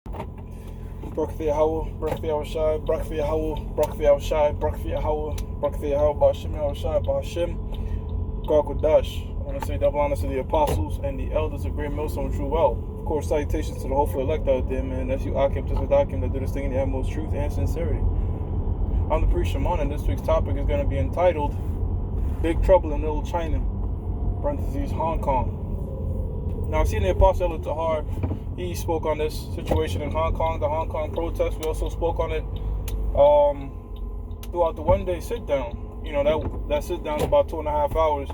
Barak Yahweh, Barak Shai, Barak Yahweh, Barak Shai, Barak Yahweh, Barak Yahweh, Ba'ashem Yahushai, Ba'ashem, God Kodash. I want to say double honors to the apostles and the elders of Great Millstone True Well. Of course, salutations to the hopeful elect out there, man. That's you, Akim, Tisadakim, that do this thing in the utmost truth and sincerity. I'm the priest Shaman, and this week's topic is going to be entitled Big Trouble in Little China, parentheses, Hong Kong. Now, I've seen the Apostle El Tahar. He spoke on this situation in Hong Kong, the Hong Kong protests. We also spoke on it throughout the one-day sit-down. You know, that sit-down is about 2.5 hours.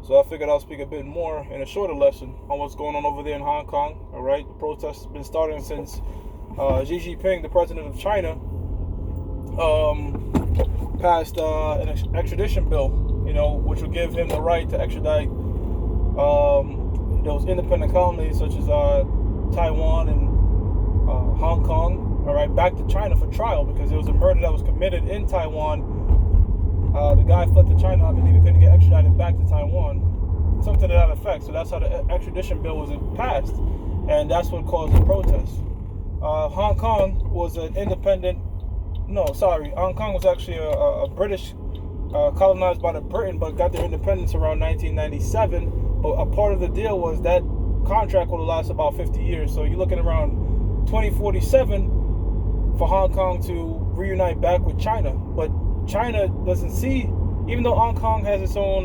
So I figured I'll speak a bit more in a shorter lesson on what's going on over there in Hong Kong. All right, the protests have been starting since Xi Jinping, the president of China, passed an extradition bill, you know, which would give him the right to extradite those independent colonies such as Taiwan and Hong Kong, all right, back to China for trial because there was a murder that was committed in Taiwan. The guy fled to China. I believe he couldn't get extradited back to Taiwan, something to that effect. So that's how the extradition bill was passed, and that's what caused the protests. Hong Kong was an independent. Hong Kong was actually a British colonized by the Britain, but got their independence around 1997. But a part of the deal was that contract will last about 50 years. So you're looking around 2047 for Hong Kong to reunite back with China. But China doesn't see, even though Hong Kong has its own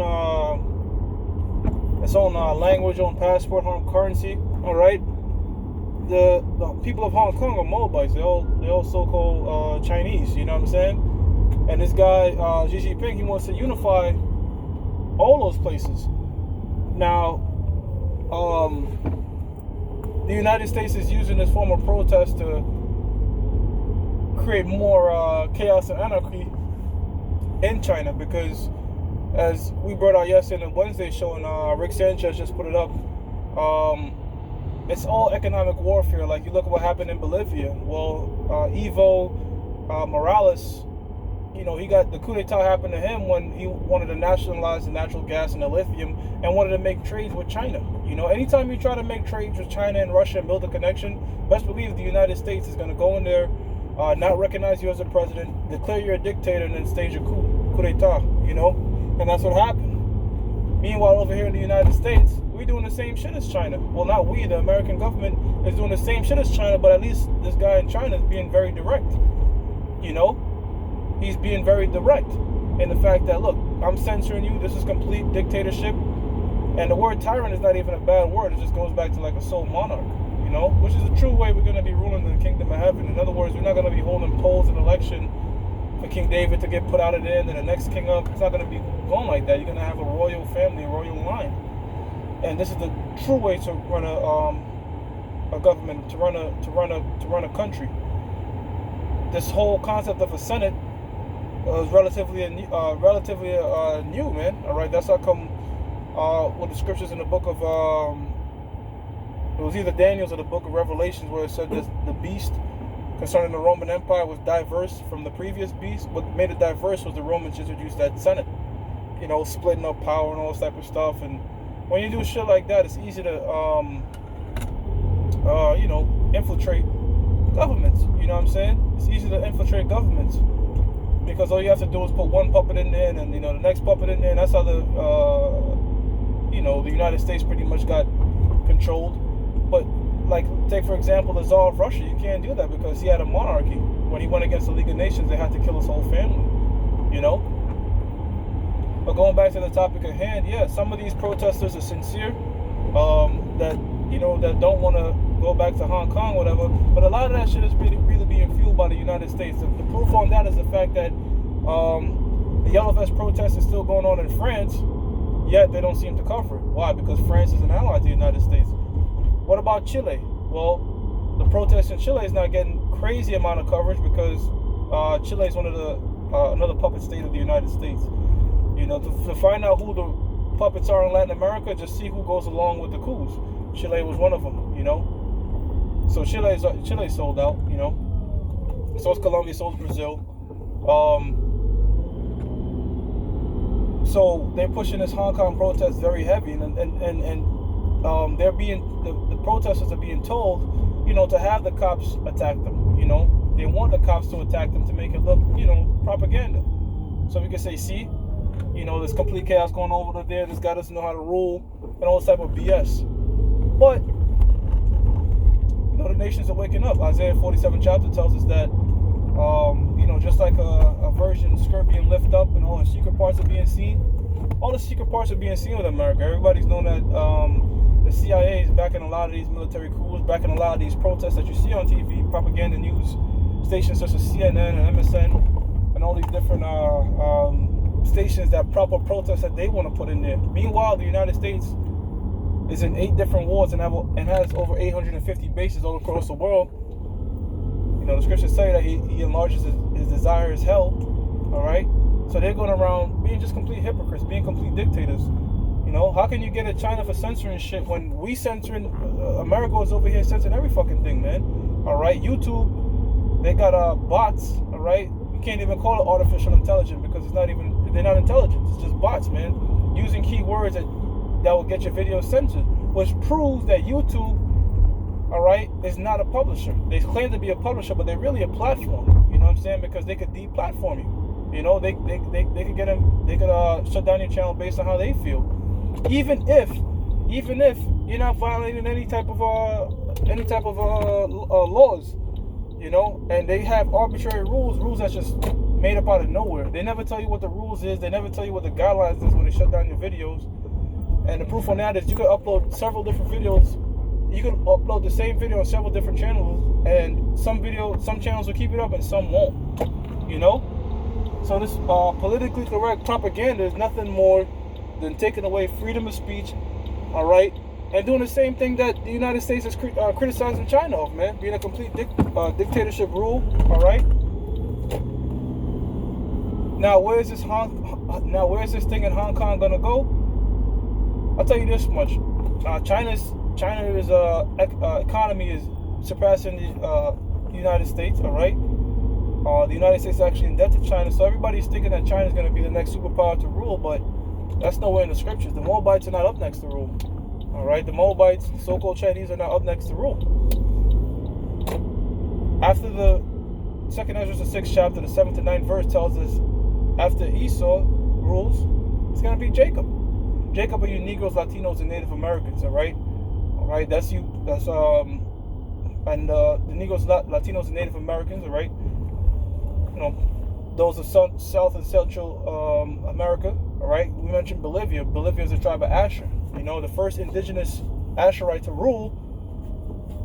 language, own passport, own currency. All right, the people of Hong Kong are Moabites. They all so-called Chinese. You know what I'm saying? And this guy Xi Jinping, he wants to unify all those places. Now, the United States is using this form of protest to create more chaos and anarchy in China because, as we brought out yesterday in the Wednesday show, and Rick Sanchez just put it up, it's all economic warfare. Like, you look at what happened in Bolivia. Well, Evo Morales, you know, he got the coup d'etat happened to him when he wanted to nationalize the natural gas and the lithium and wanted to make trades with China. You know, anytime you try to make trades with China and Russia and build a connection, best believe the United States is going to go in there, not recognize you as a president, declare you a dictator, and then stage a coup d'etat, you know? And that's what happened. Meanwhile, over here in the United States, we're doing the same shit as China. Well, not we, the American government is doing the same shit as China, but at least this guy in China is being very direct, you know? He's being very direct in the fact that, look, I'm censoring you. This is complete dictatorship. And the word tyrant is not even a bad word. It just goes back to like a sole monarch, you know, which is the true way we're going to be ruling the kingdom of heaven. In other words, we're not going to be holding polls and election for King David to get put out of there and then the next king up. It's not going to be going like that. You're going to have a royal family, a royal line. And this is the true way to run a government, to run a country. This whole concept of a Senate was relatively new, man. All right, that's how come with the scriptures in the book of it was either Daniel's or the book of Revelations where it said that the beast concerning the Roman Empire was diverse from the previous beast. What made it diverse was the Romans introduced that Senate, you know, splitting up power and all this type of stuff. And when you do shit like that, it's easy to you know, infiltrate governments. You know what I'm saying? It's easy to infiltrate governments. Because all you have to do is put one puppet in there, and you know the next puppet in there, and that's how the you know, the United States pretty much got controlled. But like, take for example the Tsar of Russia, you can't do that because he had a monarchy. When he went against the League of Nations, they had to kill his whole family. You know. But going back to the topic at hand, yeah, some of these protesters are sincere, that you know that don't want to go back to Hong Kong, whatever. But a lot of that shit is really being fueled by the United States. The proof on that is the fact that the Yellow Vest protest is still going on in France, yet they don't seem to cover it. Why? Because France is an ally to the United States. What about Chile? Well, the protest in Chile is not getting crazy amount of coverage because Chile is one of the another puppet state of the United States. You know, to find out who the puppets are in Latin America, just see who goes along with the coups. Chile was one of them, you know. So Chile sold out, you know. So is Colombia, so is Brazil. So they're pushing this Hong Kong protest very heavy, and they're being the protesters are being told to have the cops attack them. They want the cops to attack them to make it look, propaganda. So we can say, see, there's complete chaos going on over there. This guy doesn't know how to rule and all this type of BS. But, the nations are waking up. Isaiah 47 chapter tells us that, just like a virgin skirt being lifted up and all the secret parts are being seen, all the secret parts are being seen with America. Everybody's known that the CIA is backing a lot of these military coups, backing a lot of these protests that you see on TV, propaganda news stations such as CNN and MSN and all these different stations that proper protests that they want to put in there. Meanwhile, the United States is in 8 different wars and has over 850 bases all across the world. The scriptures say that he enlarges his desire is hell. All right, so they're going around being just complete hypocrites, being complete dictators. How can you get at China for censoring shit when we censoring? America is over here censoring every fucking thing, man. All right, YouTube, they got bots. All right, you can't even call it artificial intelligence because they're not intelligent. It's just bots, man, using keywords that will get your videos censored, which proves that YouTube, all right, is not a publisher. They claim to be a publisher, but they're really a platform. You know what I'm saying? Because they could deplatform you. They could get them. They could shut down your channel based on how they feel. Even if you're not violating any type of laws, and they have arbitrary rules that's just made up out of nowhere. They never tell you what the rules is. They never tell you what the guidelines is when they shut down your videos. And the proof on that is you could upload several different videos. You can upload the same video on several different channels, and some channels will keep it up and some won't. So this politically correct propaganda is nothing more than taking away freedom of speech, all right, and doing the same thing that the United States is criticizing China of, man, being a complete dictatorship rule, all right. Now where's this thing in Hong Kong gonna go? I'll tell you this much: China's economy is surpassing the United States. All right, the United States is actually in debt to China, so everybody's thinking that China is going to be the next superpower to rule, but that's nowhere in the scriptures. The Moabites are not up next to rule. All right, the Moabites, the so-called Chinese, are not up next to rule. After the 2nd Ezra, the 6th chapter, the 7th to 9th verse tells us, after Esau rules, it's going to be Jacob. Jacob are you Negroes, Latinos, and Native Americans, all right? All right, that's you. And the Negroes, Latinos, and Native Americans, all right? Those of South and Central America, all right? We mentioned Bolivia. Bolivia is a tribe of Asher. The first indigenous Asherite to rule.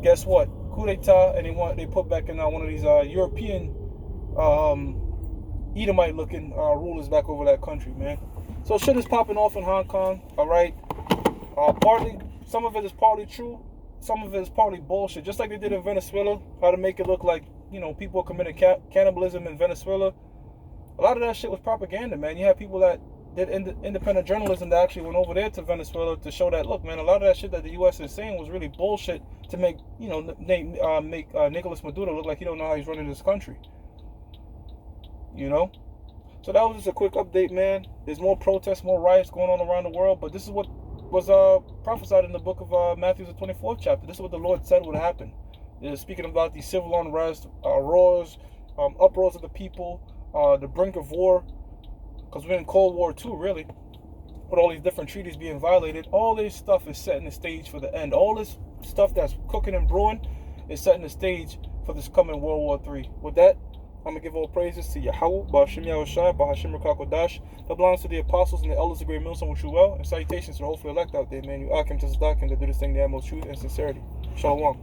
Guess what? Coup d'etat, and they put back in one of these European Edomite-looking rulers back over that country, man. So shit is popping off in Hong Kong, all right? Some of it is partly true, some of it is partly bullshit. Just like they did in Venezuela, how to make it look like, people committed cannibalism in Venezuela. A lot of that shit was propaganda, man. You had people that did independent journalism that actually went over there to Venezuela to show that, look, man, a lot of that shit that the U.S. is saying was really bullshit to make, make Nicolas Maduro look like he don't know how he's running this country. So that was just a quick update, man. There's more protests, more riots going on around the world, but this is what was prophesied in the book of Matthew, the 24th chapter. This is what the Lord said would happen. Speaking about these civil unrest, uproars of the people, the brink of war, because we're in Cold War II, really, with all these different treaties being violated. All this stuff is setting the stage for the end. All this stuff that's cooking and brewing is setting the stage for this coming World War III. With that, I'm going to give all praises to Yahweh, Ba'ashim Yahushai, Ba'ashim Rakakodash, that belongs to the apostles and the elders of Great Millstone, which you well, and salutations to the hopefully elect out there, man. You Akim to Sadakim to do this thing in the utmost truth and sincerity. Shalom.